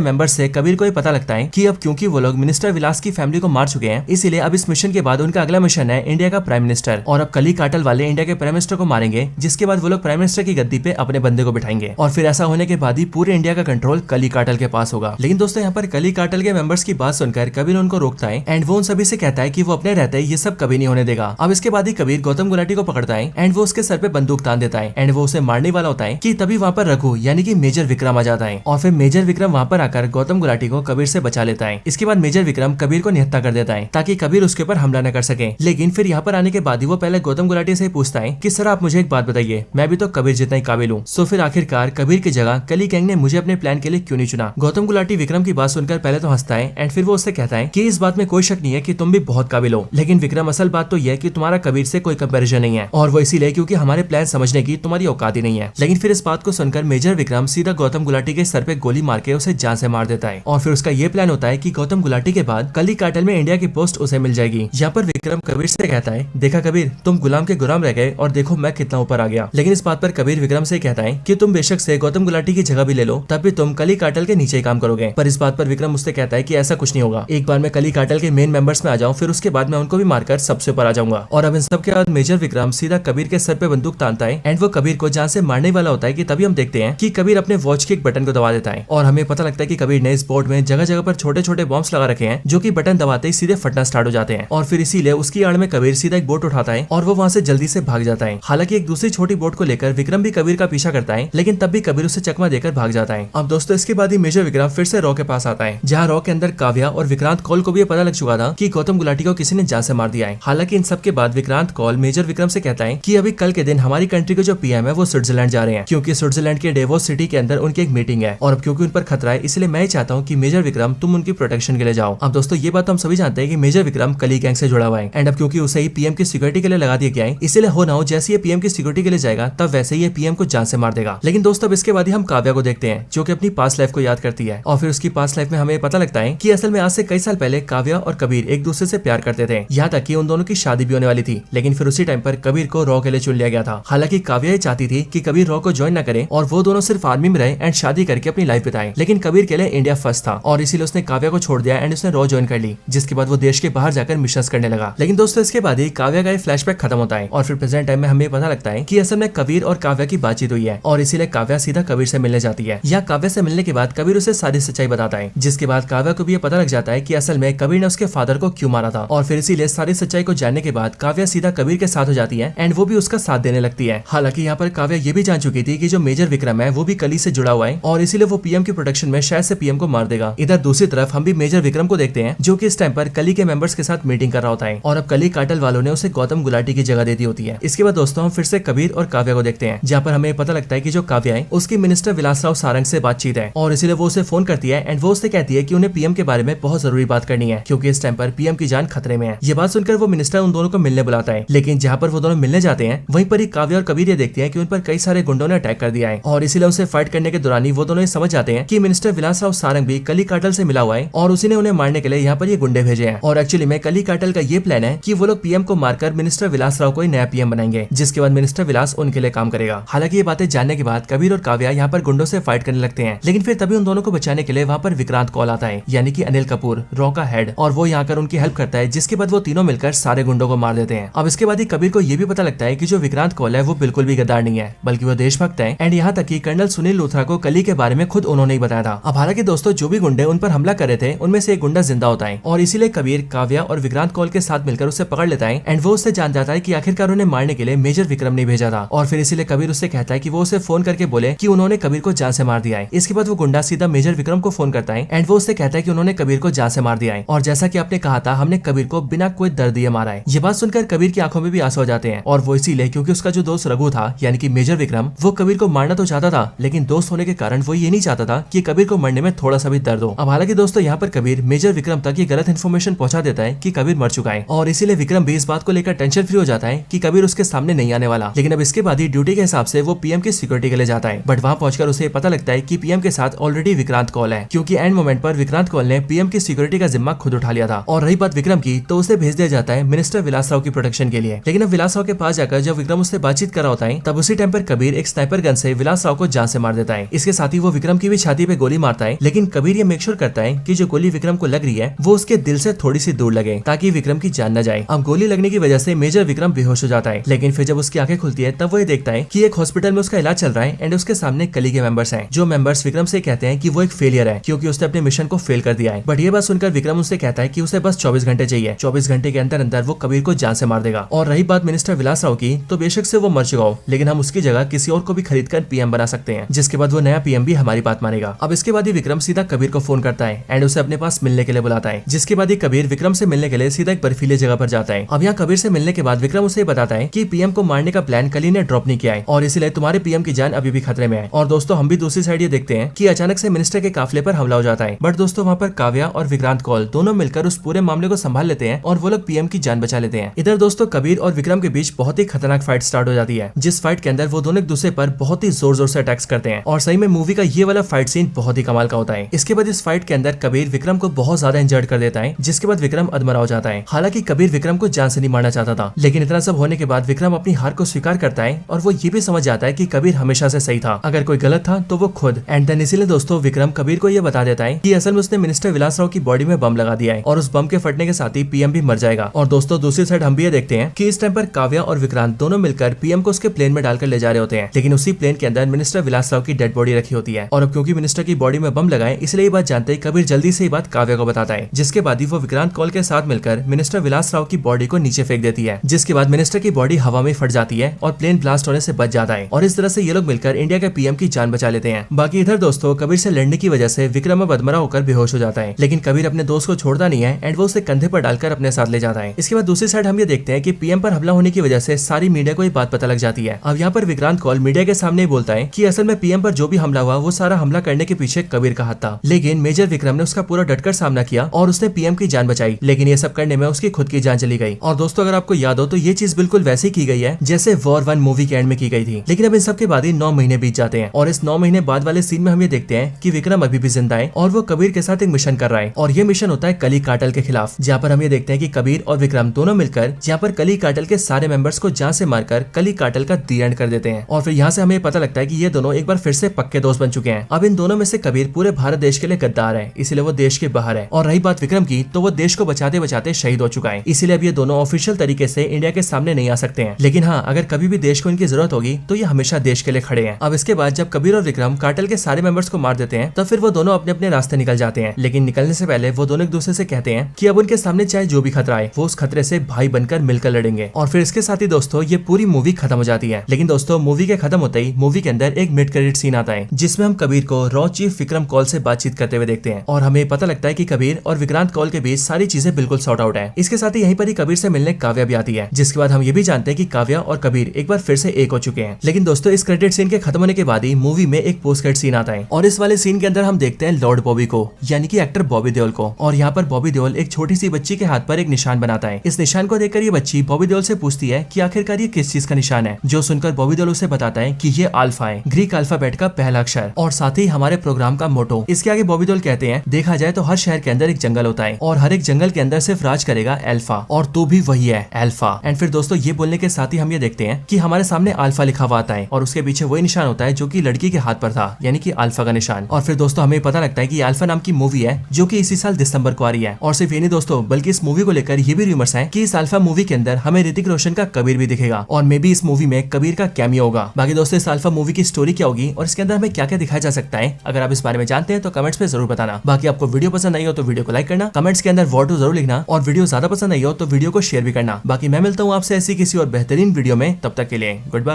मेंबर्स से कबीर को ये पता लगता है कि अब क्योंकि वो लोग मिनिस्टर विलास की फैमिली को मार चुके हैं, इसीलिए अब इस मिशन के बाद उनका अगला मिशन है इंडिया का प्राइम मिनिस्टर। और अब कली कार्टेल वाले इंडिया के प्राइम मिनिस्टर को मारेंगे, जिसके बाद वो लोग प्राइम मिनिस्टर की गद्दी पे अपने बंदे को बिठाएंगे और फिर ऐसा होने के बाद ही पूरे इंडिया का कंट्रोल कली कार्टेल के पास होगा। लेकिन दोस्तों यहाँ पर कली कार्टेल के मेंबर्स की बात सुनकर कबीर उनको रोकता है एंड वो उन सभी से कहता है कि वो अपने रहते ये सब कभी नहीं होने देगा। अब इसके बाद ही कबीर गौतम गुलाटी को पकड़ता है एंड वो उसके सर पे बंदूक तान देता है एंड वो उसे मारने वाला होता है कि तभी वहाँ पर रघु यानी कि मेजर विक्रम आ जाता है और फिर मेजर विक्रम वहाँ पर आकर गौतम गुलाटी को कबीर से बचा लेता है। इसके बाद मेजर विक्रम कबीर को निहत्था कर देता है ताकि कबीर उसके ऊपर हमला न कर सके। लेकिन फिर यहाँ पर आने के बाद ही वो पहले गौतम गुलाटी से पूछता है कि सर आप मुझे एक बात बताइए, मैं भी तो कबीर जितना ही काबिल हूँ, सो फिर आखिरकार कबीर की जगह कली गैंग ने मुझे अपने प्लान के लिए क्यों नहीं चुना। गौतम गुलाटी विक्रम की बात सुनकर पहले तो हंसता है एंड फिर वो उससे कहता है कि इस बात में कोई शक नहीं है कि तुम भी बहुत काबिल हो, लेकिन विक्रम असल बात तो यह है कि तुम्हारा कबीर से कोई कंपैरिजन नहीं है और वो इसीलिए क्योंकि हमारे प्लान समझने की तुम्हारी औकात ही नहीं है। लेकिन फिर इस बात को सुनकर मेजर विक्रम सीधा गौतम गुलाटी के सर पे गोली मार के उसे जान से मार देता है और फिर उसका ये प्लान होता है कि गौतम गुलाटी के बाद कली कार्टेल में इंडिया की पोस्ट उसे मिल जाएगी। यहाँ पर विक्रम कबीर से कहता है, देखा कबीर तुम गुलाम के गुलाम रह गए और देखो मैं कितना ऊपर आ गया। लेकिन इस बात पर कबीर विक्रम से कहता है कि तुम बेशक से गौतम गुलाटी की जगह भी ले लो, तब भी तुम कली कार्टेल के नीचे ही काम करोगे। पर इस बात पर विक्रम उससे कहता है कि ऐसा कुछ नहीं होगा, एक बार मैं कली कार्टेल के मेन मेंबर्स में आ जाऊं, फिर उसके बाद मैं उनको भी मारकर सबसे ऊपर आ जाऊंगा। और अब इन सब के बाद मेजर विक्रम सीधा कबीर के सर पे बंदूक तानता है एंड वो कबीर को जान से मारने वाला होता है कि तभी हम देखते हैं कि कबीर अपने वॉच के एक बटन को दबा देता है और हमें पता लगता है कि कबीर ने इस बोर्ड में जगह जगह पर छोटे छोटे बॉम्ब्स लगा रखे हैं जो कि बटन दबाते ही सीधे फटना स्टार्ट हो जाते हैं और फिर इसीलिए उसकी आड़ में कबीर सीधा एक बोट उठाता है और वो वहाँ से जल्दी से भाग जाता है। हालांकि एक दूसरी छोटी बोट को लेकर विक्रम भी कबीर का पीछा करता है, लेकिन तब भी कबीर उसे चकमा देकर भाग जाता है। अब दोस्तों इसके बाद ही मेजर विक्रम फिर से रॉ के पास आता है, जहाँ रॉ के अंदर काव्या और विक्रांत कौल को भी पता लग चुका था कि गौतम गुलाटी को किसी ने जान से मार दिया है। हालांकि इन सब के बाद विक्रांत कौल मेजर विक्रम से कहता है कि अभी कल के दिन हमारी कंट्री के जो पीएम है वो स्विट्जरलैंड जा रहे हैं, क्योंकि स्विट्जरलैंड के डेवोस सिटी के अंदर उनकी एक मीटिंग है और अब क्योंकि उन पर खतरा है इसलिए मैं चाहता हूँ कि मेजर विक्रम तुम उनकी प्रोटेक्शन के लिए जाओ। अब दोस्तों ये बात हम सभी जानते हैं कि मेजर विक्रम कली गैंग से जुड़ा हुआ है एंड अब क्योंकि उसे ही पीएम की सिक्योरिटी के लिए लगा दिया गया है, इसलिए हो ना हो जैसे ये पीएम की सिक्योरिटी के लिए जाएगा तब वैसे ही ये पीएम को जान से मार देगा। लेकिन दोस्तों अब इसके बाद ही हम काव्या को देखते हैं जो कि अपनी पास्ट लाइफ को याद करती है और फिर उसकी पास्ट लाइफ में हमें पता लगता है कि असल में आज से कई साल पहले काव्या और कबीर एक दूसरे से प्यार करते थे, यहाँ तक कि उन दोनों की शादी भी होने वाली थी। लेकिन फिर उसी टाइम पर कबीर को रॉ के लिए चुन लिया गया था। हालांकि काव्या ये चाहती थी कि कबीर रॉ को ज्वाइन न करे और वो दोनों सिर्फ आर्मी में रहे एंड शादी करके अपनी लाइफ बिताए, लेकिन कबीर के लिए इंडिया फर्स्ट था और इसीलिए उसने काव्या को छोड़ दिया एंड उसने रॉ ज्वाइन कर ली, जिसके बाद वो देश के बाहर जाकर मिशन करने लगा। लेकिन दोस्तों इसके बाद ही काव्या का फ्लैशबैक खत्म होता है और फिर प्रेजेंट टाइम में हमें पता लगता है कि असल में कबीर और काव्या की बातचीत हुई है और इसीलिए काव्या सीधा कबीर से मिलने जाती है। या काव्या से मिलने के बाद कबीर उसे सारी सच्चाई बताता है, जिसके बाद काव्या को भी ये पता लग जाता है कि असल में कबीर ने उसके फादर को क्यों मारा था और फिर इसीलिए सारी सच्चाई को जानने के बाद काव्या सीधा कबीर के साथ हो जाती है एंड वो भी उसका साथ देने लगती है। हालांकि यहाँ पर काव्या ये भी जान चुकी थी कि जो मेजर विक्रम है वो भी कली से जुड़ा हुआ है और इसीलिए वो पीएम की प्रोटेक्शन में शायद से पीएम को मार देगा। इधर दूसरी तरफ हम भी मेजर विक्रम को देखते हैं जो कि इस टाइम पर कली के मेंबर्स के साथ मीटिंग कर रहा होता है और अब कली कार्टेल वालों ने उसे गौतम गुलाटी की जगह दे दी होती है। इसके बाद दोस्तों हम फिर से कबीर और काव्या को देखते हैं, जहाँ पर हमें पता लगता है कि जो काव्या है उसकी मिनिस्टर विलासराव सारंग से बातचीत है और इसीलिए वो उसे फोन करती है एंड वो उससे कहती है कि उन्हें पीएम के बारे में बहुत जरूरी बात करनी है क्योंकि इस टाइम पर पीएम की जान खतरे में है। ये बात सुनकर वो मिनिस्टर उन दोनों को मिलने बुलाता है, लेकिन जहाँ पर वो दोनों मिलने जाते हैं वहीं पर ही काव्या और कबीर ये देखते हैं कि उन पर कई सारे गुंडों ने अटैक कर दिया है और इसीलिए उनसे फाइट करने के दौरान ही वो दोनों समझ जाते हैं कि मिनिस्टर विलासराव सारंग भी कली कार्टेल से मिला हुआ है और उसी ने उन्हें मारने के लिए यहाँ पर ये गुंडे भेजे हैं और एक्चुअली में कली कार्टेल का ये प्लान है कि वो लोग पीएम को मारकर मिनिस्टर विलासराव को नया पीएम बनाएंगे, जिसके बाद मिनिस्टर विलास उनके लिए काम करेगा। हालांकि ये बातें जानने के बाद कबीर और काव्या यहाँ पर गुंडों से फाइट करने लगते हैं, लेकिन फिर तभी उन दोनों को बचाने के लिए वहाँ पर विक्रांत कॉल आता है, यानी कि अनिल कपूर रॉ का हेड, और वो यहाँ कर उनकी हेल्प करता है, जिसके बाद वो तीनों मिलकर सारे गुंडों को मार देते हैं। अब इसके बाद ही कबीर को ये भी पता लगता है कि जो विक्रांत कॉल है वो बिल्कुल भी गद्दार नहीं है, बल्कि वो देशभक्त है एंड यहाँ तक कि कर्नल सुनील लूथरा को कली के बारे में खुद उन्होंने ही बताया था। अब हालांकि दोस्तों जो भी गुंडे उन पर हमला कर रहे थे उनमें से एक गुंडा जिंदा होता है और इसीलिए कबीर काव्या और विक्रांत कॉल के साथ मिलकर उसे पकड़ लेता है एंड वो उससे जान जाता है कि आखिरकार उन्हें मारने के लिए मेजर विक्रम ने भेजा था और फिर इसीलिए कबीर उससे कहता है कि वो उसे फोन करके बोले कि उन्होंने कबीर को जान से मार दिया है। इसके बाद वो गुंडा सीधा मेजर विक्रम को फोन करता है एंड वो उससे कहता है कि उन्होंने कबीर को जान से मार दिया है और जैसा कि आपने कहा था हमने कबीर को बिना कोई दर्द दिए मारा है। ये बात सुनकर कबीर की आंखों में भी आंसू आ जाते हैं और वो इसीलिए क्योंकि उसका जो दोस्त रघु था यानी कि मेजर विक्रम वो कबीर को मारना तो चाहता था, लेकिन दोस्त होने के कारण वो ये नहीं चाहता था कि कबीर को मरने में थोड़ा सा भी दर्द हो। अब हालांकि दोस्तों यहाँ पर कबीर मेजर विक्रम तक ये गलत इन्फॉर्मेशन पहुंचा देता है कि कबीर मर चुका है और इसीलिए विक्रम भी इस बात को लेकर टेंशन फ्री हो जाता है कि कबीर उसके सामने नहीं आने वाला। लेकिन अब इसके बाद ही ड्यूटी के हिसाब से वो पीएम की सिक्योरिटी के लिए जाता है, बट वहाँ पहुंचकर उसे पता लगता है कि पीएम के साथ ऑलरेडी विक्रांत कॉल है, क्योंकि एंड मोमेंट पर विक्रांत कॉल ने पीएम की सिक्योरिटी का जिम्मा खुद उठा लिया था। और रही बात विक्रम की तो उसे भेज दिया जाता है मिनिस्टर विलासराव की प्रोटेक्शन के लिए। लेकिन अब विलासराव के पास जाकर जब विक्रम उससे बातचीत कर रहा होता है तब उसी टाइम टाइम पर कबीर एक स्नाइपर गन से विलास राव को जान से मार देता है। इसके साथ ही वो विक्रम की भी छाती पे गोली मारता है, लेकिन कबीर ये मेक श्योर करता है कि जो गोली विक्रम को लग रही है वो उसके दिल से थोड़ी सी दूर लगे ताकि विक्रम की जान न जाए। अब गोली लगने की वजह से मेजर विक्रम बेहोश हो जाता है, लेकिन फिर जब उसकी आंखें खुलती है तब वो ये देखता है कि एक हॉस्पिटल में उसका इलाज चल रहा है एंड उसके सामने कली के मेंबर्स हैं, जो मेंबर्स विक्रम से कहते हैं कि वो एक फेलियर है क्योंकि उसने अपने मिशन को फेल कर दिया है। बट ये बात सुनकर विक्रम उससे कहता है कि उसे बस 24 घंटे चाहिए, 24 घंटे के अंदर अंदर वो कबीर को जान से मार देगा। और रही बात मिनिस्टर विलास राव की, तो बेशक से वो मर चुका हो, लेकिन हम उसकी जगह किसी और को भी खरीद कर पीएम बना सकते हैं, जिसके बाद वो नया पीएम भी हमारी बात मानेगा। अब इसके बाद ही विक्रम सीधा कबीर को फोन करता है एंड उसे अपने पास मिलने के लिए बुलाता है, जिसके बाद ही कबीर विक्रम से मिलने के लिए सीधा एक बर्फीले जगह पर जाता है। अब यहाँ कबीर से मिलने के बाद विक्रम उसे बताता है कि पीएम को मारने का प्लान कली ने ड्रॉप नहीं किया है और इसीलिए तुम्हारे पीएम की जान अभी भी खतरे में है। और दोस्तों हम भी दूसरी साइड ये देखते हैं कि अचानक से मिनिस्टर के काफिले पर हमला हो जाता है, बट दोस्तों वहाँ पर काव्या और विक्रांत कौल दोनों मिलकर उस पूरे मामले को संभाल लेते हैं और वो लोग पीएम की जान बचा लेते हैं। इधर दोस्तों कबीर और विक्रम के बीच बहुत ही खतरनाक फाइट स्टार्ट हो जाती है, जिस फाइट के अंदर वो दोनों एक दूसरे पर बहुत ही जोर जोर से अटैक्स करते हैं और सही में मूवी का ये वाला फाइट सीन बहुत ही कमाल का होता है। इसके बाद इस फाइट के अंदर कबीर विक्रम को बहुत ज्यादा इंजर्ड कर देता है, जिसके बाद विक्रम अधमरा हो जाता है। हालांकि कबीर विक्रम को जान से नहीं मारना चाहता था, लेकिन इतना सब होने के बाद विक्रम अपनी हार को स्वीकार करता है और वो ये भी समझ जाता है कि कबीर हमेशा से सही था, अगर कोई गलत था तो वो खुद। एंड देन इसीलिए दोस्तों विक्रम कबीर को ये बता देता है कि असल में उसने मिनिस्टर विलास राव की बॉडी में बम लगा दिया है और उस बम के फटने के साथ ही पीएम भी मर जाएगा। और दोस्तों दूसरी साइड हम भी ये देखते हैं कि इस टाइम पर काव्या और विक्रांत दोनों मिलकर पीएम को उसके प्लेन में डालकर ले जा रहे होते हैं, लेकिन उसी प्लेन के अंदर मिनिस्टर विलास राव की डेड बॉडी रखी होती है। और अब क्योंकि मिनिस्टर की बॉडी में बम लगाए इसलिए ये बात जानते ही कबीर जल्दी से ये बात काव्या को बताता है, जिसके बाद ही वो विक्रांत कौल के साथ मिलकर मिनिस्टर विलास राव की बॉडी को नीचे फेंक देती है, जिसके बाद मिनिस्टर की बॉडी हवा में फट जाती है और प्लेन ब्लास्ट होने से बच जाता है। और इस तरह से ये लोग मिलकर इंडिया के पीएम की जान बचा लेते हैं। बाकी इधर दोस्तों कबीर से लड़ने की वजह से विक्रम अब अधमरा होकर बेहोश हो जाता है, लेकिन कबीर अपने दोस्त को छोड़ता नहीं है एंड वो उसे कंधे पर डालकर अपने साथ ले जाता है। इसके बाद दूसरी साइड हम ये देखते हैं कि पीएम पर हमला होने की वजह से सारी मीडिया को ये बात पता लग जाती है। अब यहाँ पर विक्रांत कौल मीडिया के सामने बोलता है कि असल में पीएम पर जो भी हमला हुआ वो सारा हमला करने के पीछे कबीर का हाथ था, लेकिन मेजर विक्रम ने उसका पूरा डटकर सामना किया और उसने पीएम की जान बचाई, लेकिन ये सब करने में उसकी खुद की जान चली गई। और दोस्तों अगर आपको याद हो तो ये चीज बिल्कुल वैसी की गई है जैसे वॉर 1 मूवी के एंड में की गई थी। लेकिन अब इन सब के बाद ही 9 महीने बीत जाते हैं और इस 9 महीने बाद वाले सीन में हम ये देखते हैं कि विक्रम अभी भी जिंदा है और वो कबीर के साथ एक मिशन कर रहा है और ये मिशन होता है कली कार्टेल के खिलाफ, जहाँ पर हम ये देखते हैं कि कबीर और विक्रम दोनों मिलकर जहाँ पर कली कार्टेल के सारे मेंबर्स को जान से मारकर कली कार्टेल का दी एंड कर देते हैं। और फिर यहाँ से हमें पता लगता है कि ये दोनों एक बार फिर से पक्के दोस्त बन चुके हैं। अब इन दोनों में से कबीर पूरे भारत देश के लिए गद्दार है, इसलिए वो देश के बाहर है। और रही बात विक्रम की, तो वो देश को बचाते बचाते शहीद हो चुका है, इसीलिए अब ये दोनों ऑफिशियल तरीके से इंडिया के सामने नहीं आ सकते हैं। लेकिन हाँ, अगर कभी भी देश को इनकी जरूरत होगी तो ये हमेशा देश के लिए खड़े हैं। अब इसके बाद जब कबीर और विक्रम कार्टेल के सारे मेंबर्स को मार देते हैं तो फिर वो दोनों अपने अपने रास्ते निकल जाते हैं। लेकिन निकलने से पहले वो दोनों एक दूसरे से कहते हैं कि अब उनके सामने चाहे जो भी खतरा है वो उस खतरे से भाई बनकर मिलकर लड़ेंगे। और फिर इसके साथ ही दोस्तों ये पूरी मूवी खत्म हो जाती है। लेकिन दोस्तों मूवी के खत्म होते ही मूवी के अंदर एक मिड क्रेडिट सीन आता है, जिसमें हम कबीर को रॉ चीफ विक्रम कौल से बातचीत करते हुए देखते हैं और हमें पता लगता है कि कबीर और विक्रांत कौल के बीच सारी चीजें बिल्कुल सॉर्ट आउट है। इसके साथ ही यहीं पर ही कबीर से मिलने काव्या भी आती है, जिसके बाद हम ये भी जानते हैं कि काव्या और कबीर एक बार फिर से एक हो चुके हैं। लेकिन दोस्तों इस क्रेडिट सीन के खत्म होने के बाद ही मूवी में एक पोस्ट क्रेडिट सीन आता है और इस वाले सीन के अंदर हम देखते हैं लॉर्ड बॉबी को, यानी कि एक्टर बॉबी देओल को। और यहाँ पर बॉबी देओल एक छोटी सी बच्ची के हाथ पर एक निशान बनाता है। इस निशान को देखकर ये बच्ची बॉबी देओल से पूछती है कि आखिरकार ये किस चीज का निशान है, जो सुनकर बॉबी देओल उसे बताता है कि ये अल्फा है, ग्रीक अल्फाबेट का पहला अक्षर और साथ ही हमारे प्रोग्राम का मोटो। इसके आगे बॉबी देओल कहते हैं देखा जाए तो हर शहर के अंदर एक जंगल होता है और हर एक जंगल के अंदर सिर्फ राज करेगा अल्फा, और तू भी वही है अल्फा। एंड फिर दोस्तों ये बोलने के साथ ही हम ये देखते हैं कि हमारे सामने अल्फा लिखा हुआ आता है और उसके पीछे वही निशान होता है जो कि लड़की के हाथ पर था, यानी कि अल्फा का निशान। और फिर दोस्तों हमें पता लगता है कि अल्फा नाम की मूवी है जो कि इसी साल दिसंबर को आ रही है। और सिर्फ ये नहीं दोस्तों, बल्कि इस मूवी को लेकर ये भी रूमर्स हैं कि इस अल्फा मूवी के अंदर हमें ऋतिक रोशन का कबीर भी दिखेगा और मे बी इस मूवी में कबीर का कैमियो होगा। बाकी दोस्तों इस अल्फा मूवी की स्टोरी क्या होगी और इसके अंदर हमें क्या क्या दिखाया जा सकता है, अगर आप इस बारे में जानते हैं तो कमेंट्स पे जरूर बताना। बाकी आपको वीडियो पसंद आई हो तो वीडियो को लाइक करना, कमेंट्स के अंदर वॉर 2 जरूर लिखना और वीडियो ज्यादा पसंद आई हो तो वीडियो को शेयर भी करना। बाकी मैं मिलता हूँ आपसे ऐसी किसी और बेहतरीन वीडियो में, तब तक के लिए गुड बाय।